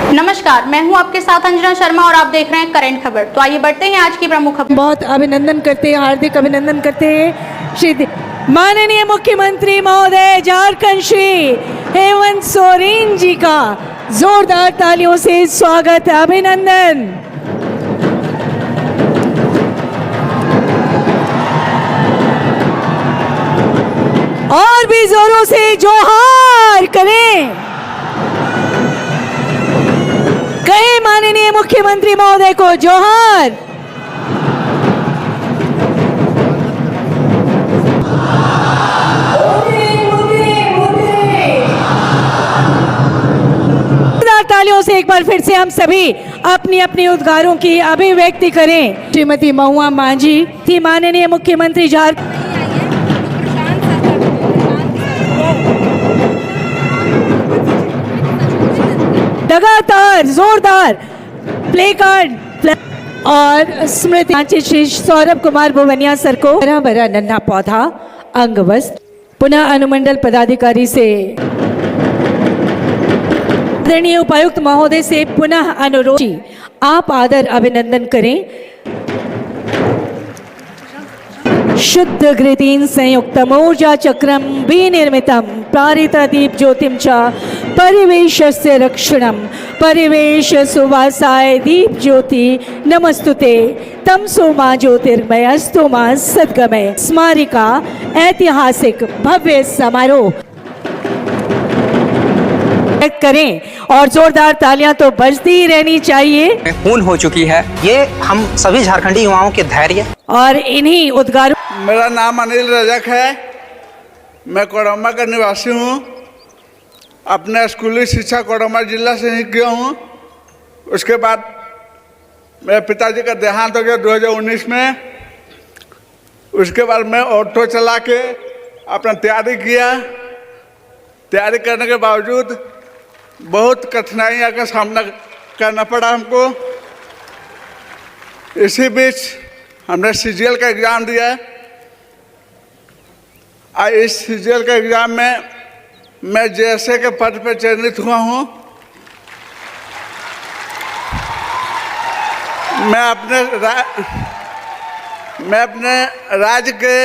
नमस्कार, मैं हूं आपके साथ अंजना शर्मा और आप देख रहे हैं करंट खबर। तो आइए बढ़ते हैं आज की प्रमुख खबर। बहुत अभिनंदन करते हैं, हार्दिक अभिनंदन करते हैं श्री माननीय मुख्यमंत्री महोदय झारखंड श्री हेमंत सोरेन जी का जोरदार तालियों से स्वागत, अभिनंदन। और भी जोरों से जोहार करें, कहे माननीय मुख्यमंत्री महोदय को जोहार। तालियों से एक बार फिर से हम सभी अपनी अपनी उद्गारों की अभिव्यक्ति करें। श्रीमती महुआ मांझी थी माननीय मुख्यमंत्री झारखंड। लगातार जोरदार प्ले कार्ड और स्मृति श्री सौरभ कुमार बोवनिया सर को हरा भरा नन्हा पौधा अंग वस्त्र पुनः अनुमंडल पदाधिकारी से आदरणीय उपायुक्त महोदय से पुनः अनुरोध, आप आदर अभिनंदन करें। शुद्ध घृतेन संयुक्तम ऊर्जा चक्रम विनिर्मितम प्रारित दीप ज्योतिम च परिवेशस्य रक्षणम परिवेश सुवासाय दीप ज्योति नमस्तुते तमसो मा ज्योतिर्मयस्तु मा सद्गमय। स्मारिका ऐतिहासिक भव्य समारोह करें और जोरदार तालियां तो बजती ही रहनी चाहिए। पूर्ण हो चुकी है, ये हम सभी झारखंडी युवाओं के धैर्य और इन्हीं उद्गारों। मेरा नाम अनिल रजक है, मैं कोडरमा का निवासी हूँ। अपने स्कूली शिक्षा कोडरमा जिला से ही किया हूँ। उसके बाद मेरे पिताजी का देहांत हो गया 2019 में। उसके बाद मैं ऑटो चला के अपना तैयारी किया। तैयारी करने के बावजूद बहुत कठिनाइयों का सामना करना पड़ा हमको। इसी बीच हमने सीजीएल का एग्ज़ाम दिया। इस सीजीएल के एग्ज़ाम में मैं जेएसए के पद पर चयनित हुआ हूँ। मैं अपने राज्य के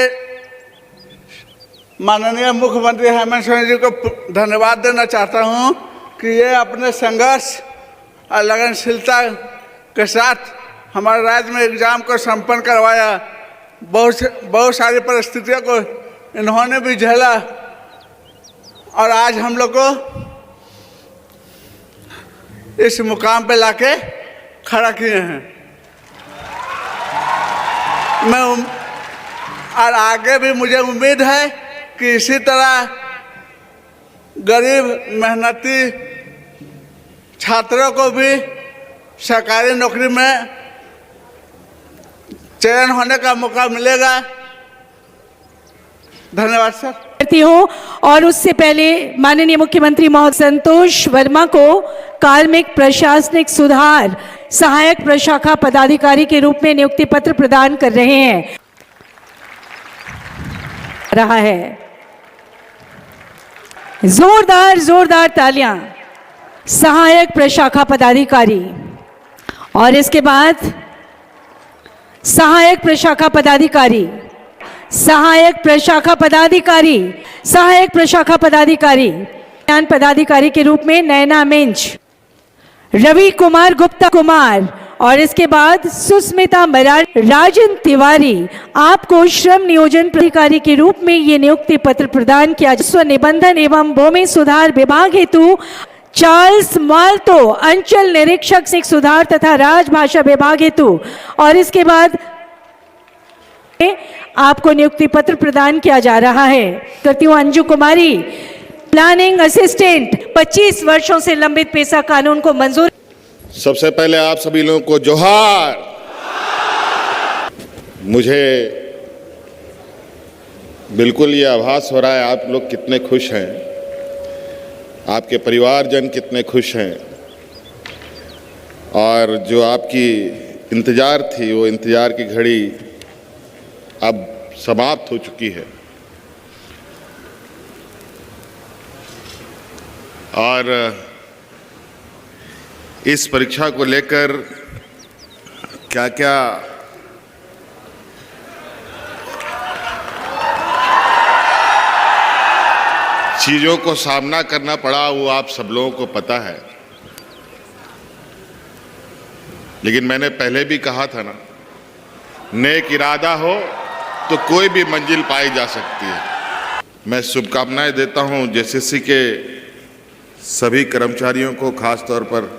माननीय मुख्यमंत्री हेमंत सोरेन जी को धन्यवाद देना चाहता हूँ कि ये अपने संघर्ष और लगनशीलता के साथ हमारे राज्य में एग्ज़ाम को संपन्न करवाया। बहुत सारी परिस्थितियों को इन्होंने भी झेला और आज हम लोग को इस मुकाम पे लाके खड़ा किए हैं। और आगे भी मुझे उम्मीद है कि इसी तरह गरीब मेहनती छात्रों को भी सरकारी नौकरी में चयन होने का मौका मिलेगा। धन्यवाद सर। करती हूँ और उससे पहले माननीय मुख्यमंत्री महोदय संतोष वर्मा को कार्मिक प्रशासनिक सुधार सहायक प्रशाखा पदाधिकारी के रूप में नियुक्ति पत्र प्रदान कर रहे हैं रहा है। जोरदार तालियां सहायक प्रशाखा पदाधिकारी। और इसके बाद सहायक प्रशाखा पदाधिकारी ज्ञान पदाधिकारी के रूप में नैना मिंज, रवि कुमार गुप्ता कुमार और इसके बाद सुस्मिता मराठी, राजन तिवारी। आपको श्रम नियोजन अधिकारी के रूप में ये नियुक्ति पत्र प्रदान किया। स्व निबंधन एवं भूमि सुधार विभाग हेतु चार्ल्स माल्तो, अंचल निरीक्षक सिख सुधार तथा राजभाषा विभाग हेतु। और इसके बाद आपको नियुक्ति पत्र प्रदान किया जा रहा है। करती हूँ अंजू कुमारी, प्लानिंग असिस्टेंट, 25 वर्षों से लंबित पेशा कानून को मंजूर। सबसे पहले आप सभी लोगों को जोहार। मुझे बिल्कुल ये आभास हो रहा है आप लोग कितने खुश हैं, आपके परिवारजन कितने खुश हैं और जो आपकी इंतज़ार थी वो इंतज़ार की घड़ी अब समाप्त हो चुकी है। और इस परीक्षा को लेकर क्या क्या चीज़ों को सामना करना पड़ा वो आप सब लोगों को पता है। लेकिन मैंने पहले भी कहा था ना, नेक इरादा हो तो कोई भी मंजिल पाई जा सकती है। मैं शुभकामनाएं देता हूं जेसीसी के सभी कर्मचारियों को, खास तौर पर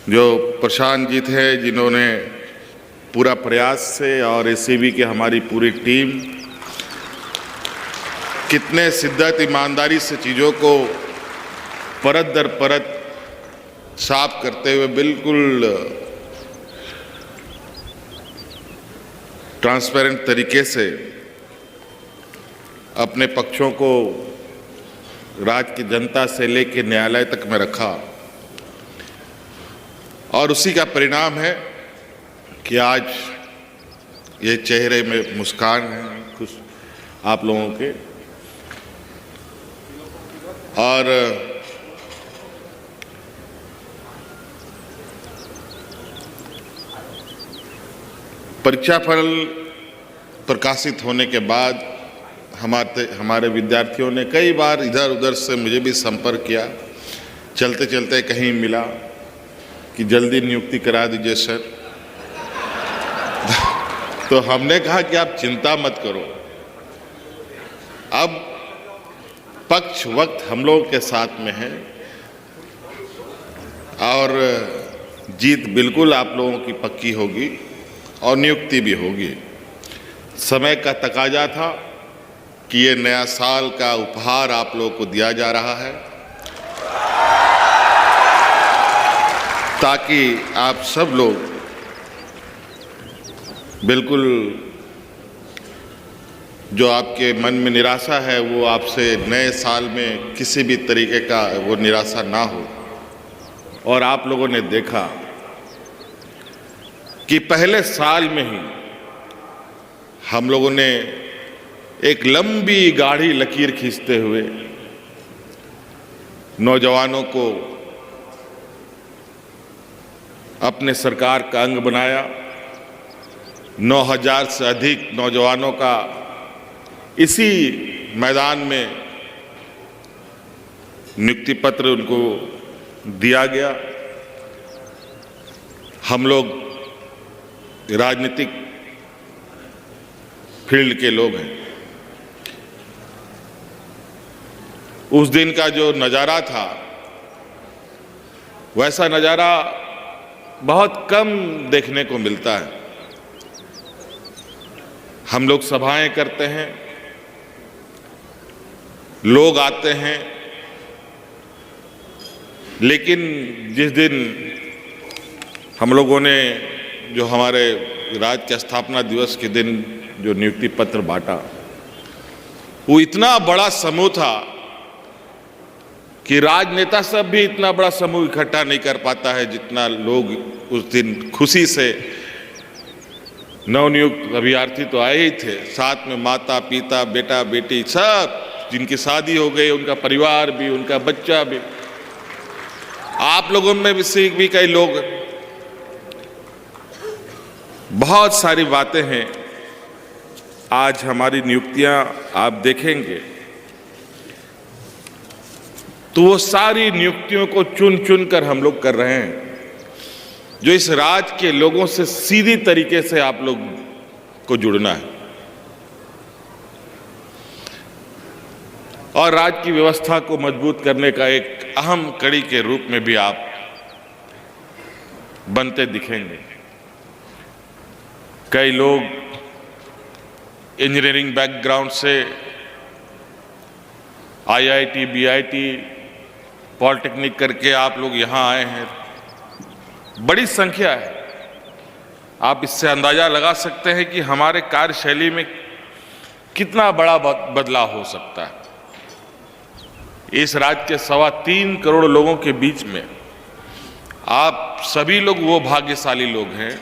जो प्रशांत जी थे, जिन्होंने पूरा प्रयास से, और एसीबी की हमारी पूरी टीम कितने शिद्दत ईमानदारी से चीज़ों को परत दर परत साफ करते हुए बिल्कुल ट्रांसपेरेंट तरीके से अपने पक्षों को राज्य की जनता से लेकर न्यायालय तक में रखा, और उसी का परिणाम है कि आज ये चेहरे में मुस्कान है खुश आप लोगों के। और परीक्षा फल प्रकाशित होने के बाद हमारे विद्यार्थियों ने कई बार इधर उधर से मुझे भी संपर्क किया, चलते चलते कहीं मिला कि जल्दी नियुक्ति करा दीजिए सर। तो हमने कहा कि आप चिंता मत करो, अब पक्ष वक्त हम लोगों के साथ में है और जीत बिल्कुल आप लोगों की पक्की होगी और नियुक्ति भी होगी। समय का तकाजा था कि ये नया साल का उपहार आप लोगों को दिया जा रहा है, ताकि आप सब लोग बिल्कुल जो आपके मन में निराशा है वो आपसे नए साल में किसी भी तरीके का वो निराशा ना हो। और आप लोगों ने देखा कि पहले साल में ही हम लोगों ने एक लंबी गाढ़ी लकीर खींचते हुए नौजवानों को अपने सरकार का अंग बनाया। 9,000 से अधिक नौजवानों का इसी मैदान में नियुक्ति पत्र उनको दिया गया। हम लोग राजनीतिक फील्ड के लोग हैं। उस दिन का जो नज़ारा था वैसा नज़ारा बहुत कम देखने को मिलता है। हम लोग सभाएं करते हैं, लोग आते हैं, लेकिन जिस दिन हम लोगों ने जो हमारे राज्य के स्थापना दिवस के दिन जो नियुक्ति पत्र बांटा, वो इतना बड़ा समूह था कि राजनेता सब भी इतना बड़ा समूह इकट्ठा नहीं कर पाता है जितना लोग उस दिन खुशी से। नवनियुक्त अभ्यर्थी तो आए ही थे, साथ में माता पिता बेटा बेटी सब, जिनकी शादी हो गई, उनका परिवार भी, उनका बच्चा भी। आप लोगों में भी कई लोग, बहुत सारी बातें हैं। आज हमारी नियुक्तियां आप देखेंगे तो वो सारी नियुक्तियों को चुन चुन कर हम लोग कर रहे हैं, जो इस राज्य के लोगों से सीधी तरीके से आप लोग को जुड़ना है और राज्य की व्यवस्था को मजबूत करने का एक अहम कड़ी के रूप में भी आप बनते दिखेंगे। कई लोग इंजीनियरिंग बैकग्राउंड से IIT, BIT, पॉलिटेक्निक करके आप लोग यहाँ आए हैं, बड़ी संख्या है। आप इससे अंदाजा लगा सकते हैं कि हमारे कार्यशैली में कितना बड़ा बदलाव हो सकता है। इस राज्य के 3.25 करोड़ लोगों के बीच में आप सभी लोग वो भाग्यशाली लोग हैं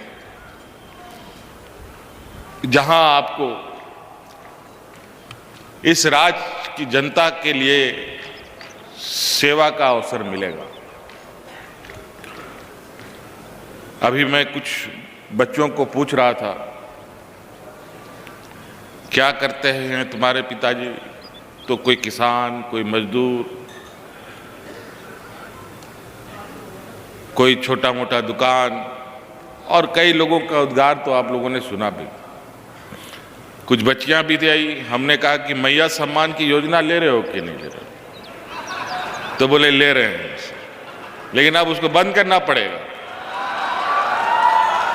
जहां आपको इस राज्य की जनता के लिए सेवा का अवसर मिलेगा। अभी मैं कुछ बच्चों को पूछ रहा था, क्या करते हैं तुम्हारे पिताजी? तो कोई किसान, कोई मजदूर, कोई छोटा मोटा दुकान, और कई लोगों का उद्गार तो आप लोगों ने सुना भी। कुछ बच्चियां भी थी आई, हमने कहा कि मैया सम्मान की योजना ले रहे हो कि नहीं ले रहे हो? तो बोले ले रहे हैं, लेकिन अब उसको बंद करना पड़ेगा।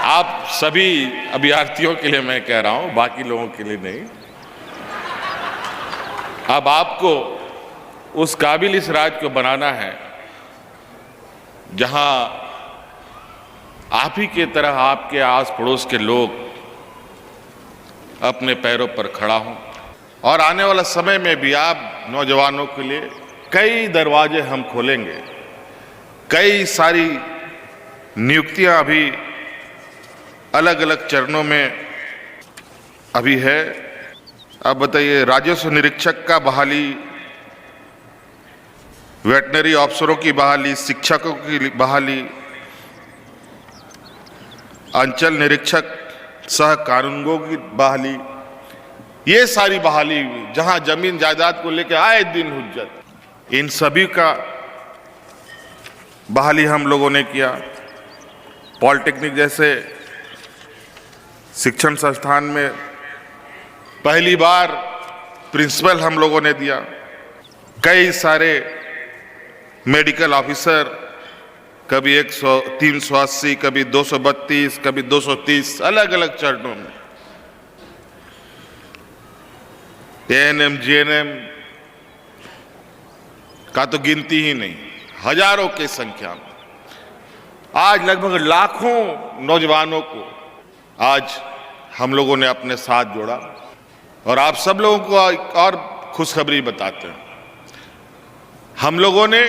आप सभी अभ्यर्थियों के लिए मैं कह रहा हूं, बाकी लोगों के लिए नहीं। अब आपको उस काबिल इस राज्य को बनाना है जहां आप ही के तरह आपके आस पड़ोस के लोग अपने पैरों पर खड़ा हों। और आने वाला समय में भी आप नौजवानों के लिए कई दरवाजे हम खोलेंगे। कई सारी नियुक्तियां अभी अलग अलग चरणों में अभी है। अब बताइए, राजस्व निरीक्षक का बहाली, वेटनरी अफसरों की बहाली, शिक्षकों की बहाली, अंचल निरीक्षक सह कानूनगों की बहाली, ये सारी बहाली हुई। जहां जमीन जायदाद को लेकर आए दिन हुज्जत, इन सभी का बहाली हम लोगों ने किया। पॉलिटेक्निक जैसे शिक्षण संस्थान में पहली बार प्रिंसिपल हम लोगों ने दिया। कई सारे मेडिकल ऑफिसर, कभी 100, 380, कभी 232, कभी 230, अलग अलग चरणों में। एएनएम, जीएनएम का तो गिनती ही नहीं, हजारों की संख्या में। आज लगभग लाखों नौजवानों को आज हम लोगों ने अपने साथ जोड़ा। और आप सब लोगों को और खुशखबरी बताते हैं, हम लोगों ने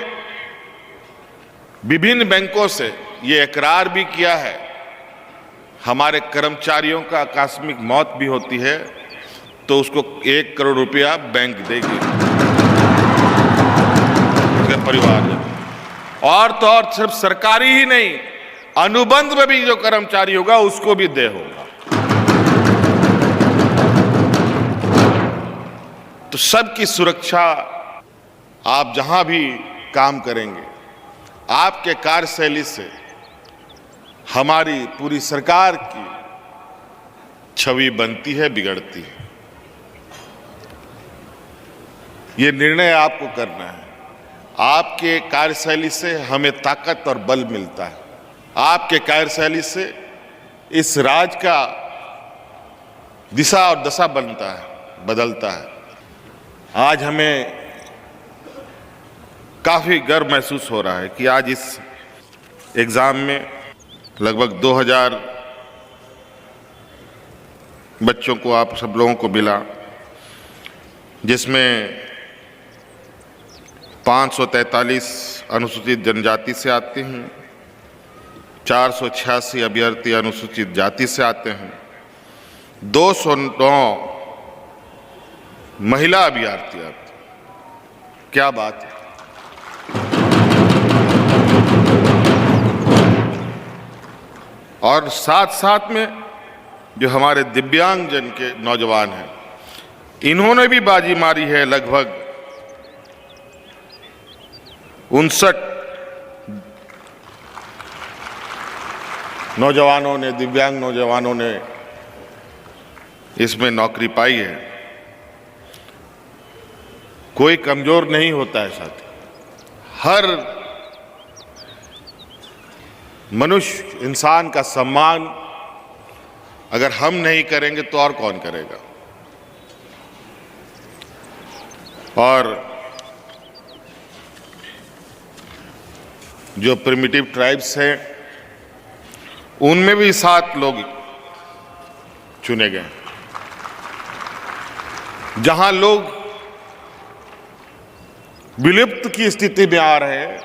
विभिन्न बैंकों से ये इकरार भी किया है, हमारे कर्मचारियों का आकस्मिक मौत भी होती है तो उसको 1 करोड़ रुपया बैंक देगी उसके परिवार में। और तो और सिर्फ सरकारी ही नहीं, अनुबंध में भी जो कर्मचारी होगा उसको भी देय होगा। तो सबकी सुरक्षा, आप जहां भी काम करेंगे, आपके कार्यशैली से हमारी पूरी सरकार की छवि बनती है, बिगड़ती है। ये निर्णय आपको करना है। आपके कार्यशैली से हमें ताकत और बल मिलता है। आपके कार्यशैली से इस राज्य का दिशा और दशा बनता है, बदलता है। आज हमें काफ़ी गर्व महसूस हो रहा है कि आज इस एग्ज़ाम में लगभग 2000 बच्चों को, आप सब लोगों को मिला, जिसमें 543 अनुसूचित जनजाति से आते हैं, 486 अभ्यर्थी अनुसूचित जाति से आते हैं, 209 महिला अभ्यर्थी आते हैं। क्या बात है। और साथ साथ में जो हमारे दिव्यांगजन के नौजवान हैं, इन्होंने भी बाजी मारी है। लगभग 59 नौजवानों ने, दिव्यांग नौजवानों ने इसमें नौकरी पाई है। कोई कमजोर नहीं होता है साथी। हर मनुष्य, इंसान का सम्मान अगर हम नहीं करेंगे तो और कौन करेगा। और जो प्रिमिटिव ट्राइब्स हैं, उनमें भी 7 लोग चुने गए। जहां लोग विलुप्त की स्थिति में आ रहे हैं,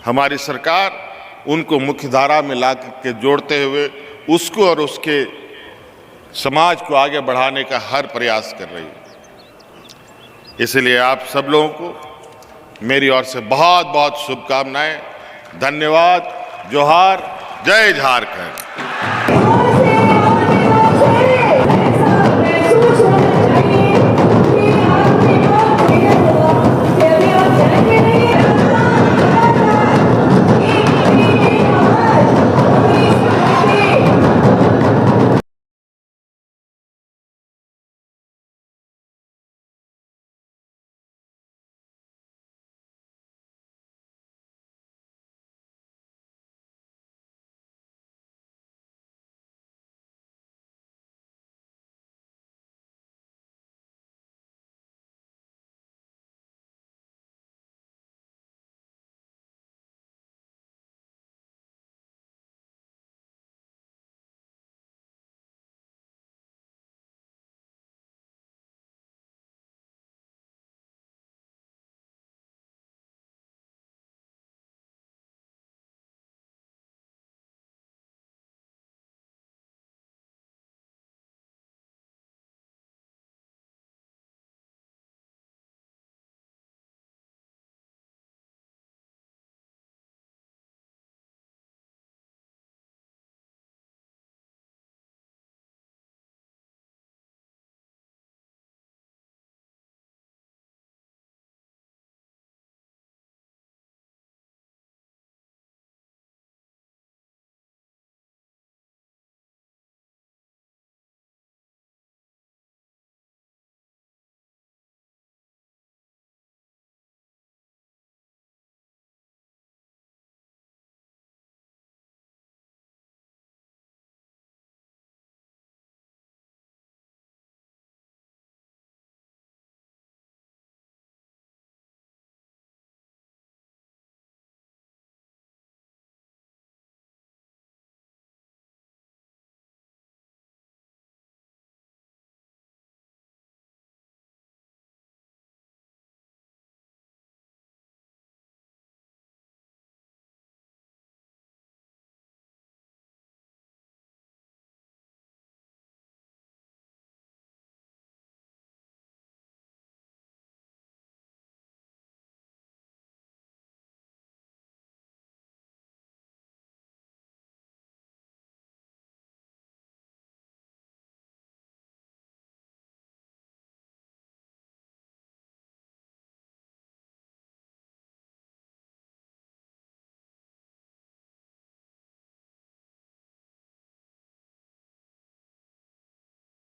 हमारी सरकार उनको मुख्यधारा में ला के जोड़ते हुए उसको और उसके समाज को आगे बढ़ाने का हर प्रयास कर रही है। इसलिए आप सब लोगों को मेरी ओर से बहुत बहुत शुभकामनाएं। धन्यवाद। जोहार। जय झारखंड।